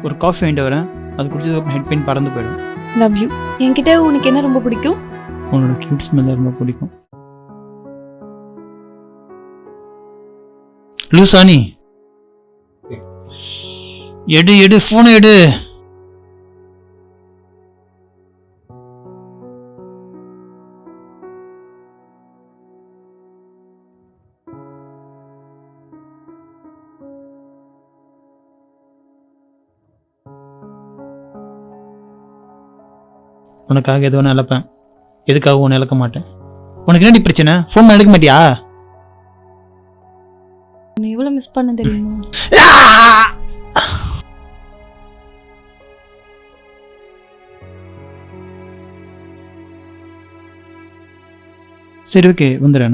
ஒரு காஃபி வாங்கிட்டு வரேன். அது குடிச்சதுக்கப்புறம் ஹெட் பெயின் பறந்து போயிடும். Love you. என்கிட்ட உனக்கு என்ன ரொம்ப பிடிக்கும்? உன்னோட கியூட் ஸ்மெல் ரொம்ப பிடிக்கும். லூசானி, எடு ஃபோனை எடு. உனக்காக எது ஒன்று இழப்பேன், எதுக்காக ஒன்று இழக்க மாட்டேன். உனக்கு என்னடி பிரச்சனை? ஃபோன் எடுக்க மாட்டியா? உன்னை எவ்வளவு மிஸ் பண்ண தெரியுமா? சரி, ஓகே, வந்துடுறேன்.